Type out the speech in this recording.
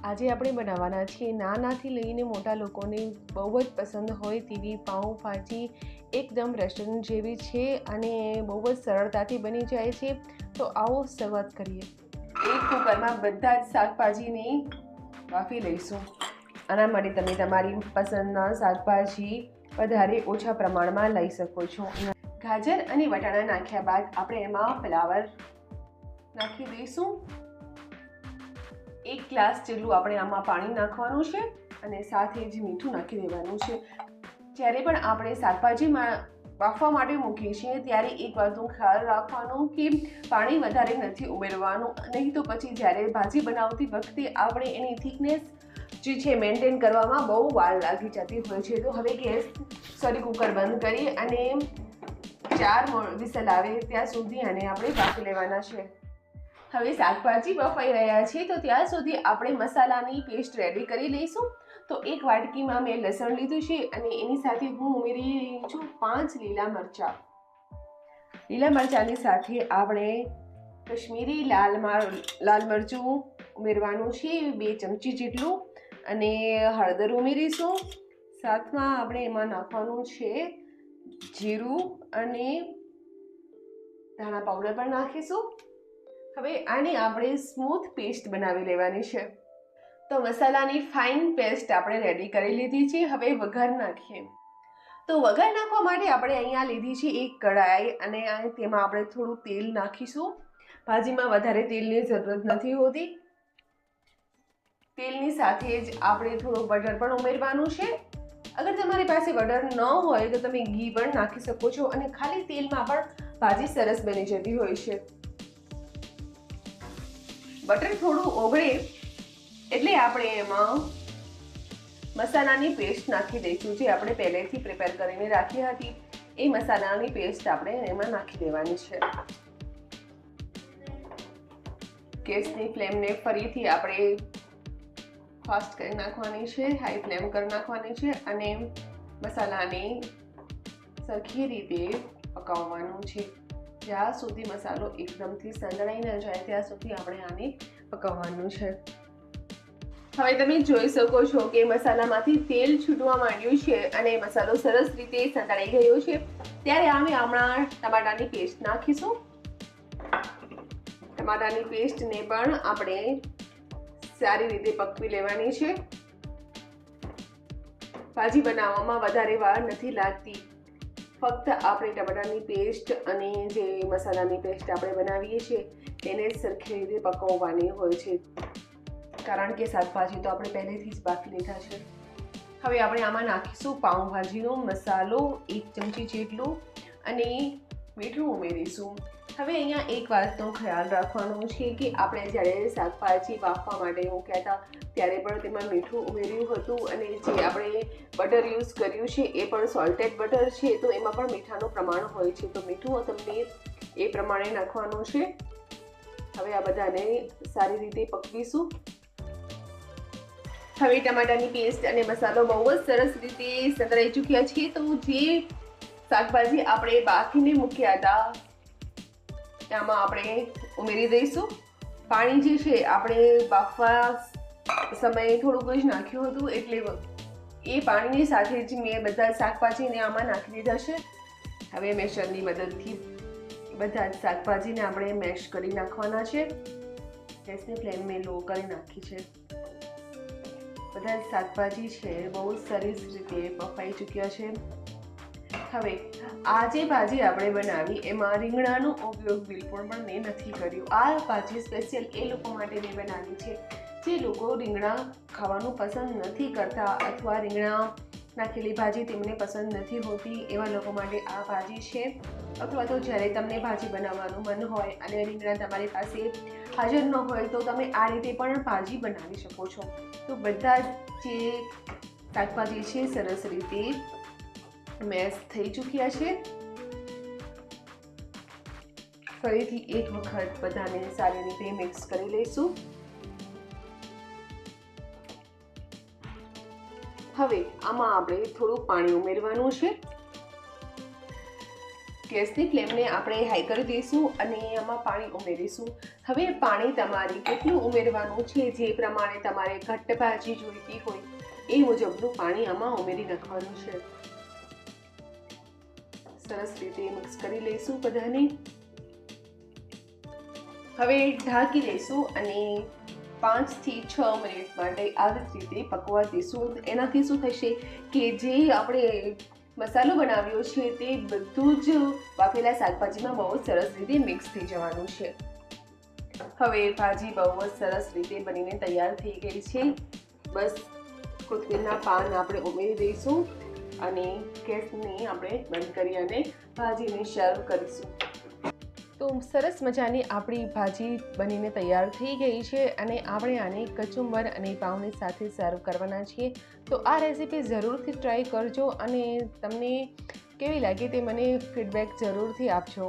આજે આપણે બનાવવાના છીએ નાનાથી લઈને મોટા લોકોને બહુ જ પસંદ હોય તેવી પાઉંભાજી એકદમ રેસ્ટોરન્ટ જેવી છે અને બહુ જ સરળતાથી બની જાય છે. તો આવો શરૂઆત કરીએ. એક કુકરમાં બધા જ શાકભાજીને બાફી લઈશું. આના માટે તમે તમારી પસંદના શાકભાજી વધારે ઓછા પ્રમાણમાં લઈ શકો છો. ગાજર અને વટાણા નાખ્યા બાદ આપણે એમાં ફ્લાવર નાખી દઈશું. 1 ગ્લાસ જેટલું આપણે આમાં પાણી નાખવાનું છે અને સાથે જ મીઠું નાખી દેવાનું છે. જ્યારે પણ આપણે શાકભાજીમાં બાફવા માટે મૂકીએ છીએ ત્યારે એક વાતનો ખ્યાલ રાખવાનો કે પાણી વધારે નથી ઉમેરવાનું, નહીં તો પછી જ્યારે ભાજી બનાવતી વખતે આપણે એની થિકનેસ જે છે મેન્ટેન કરવામાં બહુ વાર લાગી જતી હોય છે. તો હવે કુકર બંધ કરી અને 4 વિસલ આવે ત્યાં સુધી આને આપણે બાફી લેવાના છે. હવે શાકભાજી બફાઈ રહ્યા છે તો ત્યાં સુધી આપણે મસાલાની પેસ્ટ રેડી કરી લઈશું. તો એક વાટકીમાં મેં લસણ લીધું છે અને એની સાથે હું ઉમેરી રહી છું 5 લીલા મરચાં. લીલા મરચાંની સાથે આપણે કશ્મીરી લાલ મરચું ઉમેરવાનું છે 2 ચમચી જેટલું અને હળદર ઉમેરીશું. સાથમાં આપણે એમાં નાખવાનું છે જીરું અને ધાણા પાવડર પણ નાખીશું. હવે આની આપણે સ્મૂથ પેસ્ટ બનાવી લેવાની છે. તો મસાલાની ફાઇન પેસ્ટ આપણે રેડી કરી લીધી છે. હવે વઘાર નાખીએ. તો વઘાર નાખવા માટે આપણે અહીંયા લીધી છે એક કઢાઈ અને તેમાં આપણે થોડું તેલ નાખીશું. ભાજીમાં વધારે તેલની જરૂરત નથી હોતી. તેલની સાથે જ આપણે થોડું બટર પણ ઉમેરવાનું છે. અગર તમારી પાસે બટર ન હોય તો તમે ઘી પણ નાખી શકો છો અને ખાલી તેલમાં પણ ભાજી સરસ બની જતી હોય છે. બટર થોડું ઓગળે એટલે આપણે એમાં મસાલાની પેસ્ટ નાખી દઈશું જે આપણે પહેલેથી પ્રિપેર કરીને રાખી હતી. એ મસાલાની પેસ્ટ આપણે એમાં નાખી દેવાની છે. ગેસની ફ્લેમને ફરીથી આપણે ફાસ્ટ કરી નાખવાની છે, હાઈ ફ્લેમ કરી નાખવાની છે અને મસાલાને સરખી રીતે પકાવવાનું છે. જ્યાં સુધી મસાલો એકદમથી સંતળાઈ ન જાય ત્યાં સુધી આપણે આને પકાવવાનું છે. હવે તમે જોઈ શકો છો કે મસાલામાંથી તેલ છૂટવા માંડ્યું છે અને મસાલો સરસ રીતે સંતળાઈ ગયો છે. ત્યારે અમે હમણાં ટમાટાની પેસ્ટ નાખીશું. ટમાટાની પેસ્ટને પણ આપણે સારી રીતે પકવી લેવાની છે. ભાજી બનાવવામાં વધારે વાર નથી લાગતી. ફક્ત આપણે ટમાટાની પેસ્ટ અને જે મસાલાની પેસ્ટ આપણે બનાવીએ છીએ તેને સરખી રીતે પકવવાની હોય છે, કારણ કે શાકભાજી તો આપણે પહેલેથી જ બાફી લીધા છે. હવે આપણે આમાં નાખીશું પાઉંભાજીનો મસાલો 1 ચમચી જેટલું અને મીઠું ઉમેરીશું. હવે અહીંયા એક વાતનો ખ્યાલ રાખવાનો છે કે આપણે જ્યારે શાકભાજી બાફવા માટે મૂક્યા હતા ત્યારે પણ તેમાં મીઠું ઉમેર્યું હતું અને જે આપણે બટર યુઝ કર્યું છે એ પણ સોલ્ટેડ બટર છે, તો એમાં પણ મીઠાનું પ્રમાણ હોય છે. તો મીઠું તમને એ પ્રમાણે નાખવાનું છે. હવે આ બધાને સારી રીતે પકવીશું. હવે ટમાટાની પેસ્ટ અને મસાલો બહુ જ સરસ રીતે સંતળાઈ ચૂક્યા છે. તો જે શાકભાજી આપણે બાફીને મૂક્યા હતા આમાં આપણે ઉમેરી દઈશું. પાણી જે છે આપણે બાફવા સમયે થોડુંક જ નાખ્યું હતું એટલે એ પાણીની સાથે જ મેં બધા શાકભાજીને આમાં નાખી દીધા છે. હવે મેશરની મદદથી બધા જ શાકભાજીને આપણે મેશ કરી નાખવાના છે. ગેસની ફ્લેમ મેં લો કરી નાખી છે. બધા જ શાકભાજી છે બહુ સરસ રીતે બફાઈ ચૂક્યા છે. હવે આ જે ભાજી આપણે બનાવી એમાં રીંગણાનો ઉપયોગ બિલકુલ પણ મેં નથી કર્યો. આ ભાજી સ્પેશિયલ એ લોકો માટે મેં બનાવી છે જે લોકો રીંગણા ખાવાનું પસંદ નથી કરતા અથવા રીંગણા નાખેલી ભાજી તેમને પસંદ નથી હોતી. એવા લોકો માટે આ ભાજી છે. અથવા તો જ્યારે તમને ભાજી બનાવવાનું મન હોય અને રીંગણા તમારી પાસે હાજર ન હોય તો તમે આ રીતે પણ ભાજી બનાવી શકો છો. તો બધા જે શાકભાજી છે સરસ રીતે મેશ થઈ ચૂક્યા છે. ફરીથી એક વખત બધાને સારી રીતે મિક્સ કરી લઈશું. હવે આમાં આપણે થોડું પાણી ઉમેરવાનું છે. ગેસની ફ્લેમને આપણે હાઈ કરી દઈશું અને આમાં પાણી ઉમેરીશું. હવે પાણી તમારે કેટલું ઉમેરવાનું છે, જે પ્રમાણે તમારે ઘટ્ટ ભાજી જોઈતી હોય એ મુજબનું પાણી આમાં ઉમેરી નાખવાનું છે. સરસ રીતે મિક્સ કરી લઈશું બધાને. હવે ઢાંકી દઈશું અને 5 થી 6 મિનિટ માટે આવી રીતે પકવા દઈશું. એનાથી શું થશે કે જે આપણે મસાલો બનાવ્યો છે તે બધું જ બાફેલા શાકભાજીમાં બહુ જ સરસ રીતે મિક્સ થઈ જવાનું છે. હવે ભાજી બહુ જ સરસ રીતે બનીને તૈયાર થઈ ગઈ છે. બસ કોથમીરના પાન આપણે ઉમેરી દઈશું અને ગેસને આપણે બંધ કરી અને ભાજીને સર્વ કરીશું. તો સરસ મજાની આપણી ભાજી બનીને તૈયાર થઈ ગઈ છે અને આપણે આને કચુંબર અને પાઉની સાથે સર્વ કરવાના છીએ. તો આ રેસીપી જરૂરથી ટ્રાય કરજો અને તમને કેવી લાગી તે મને ફીડબેક જરૂરથી આપજો.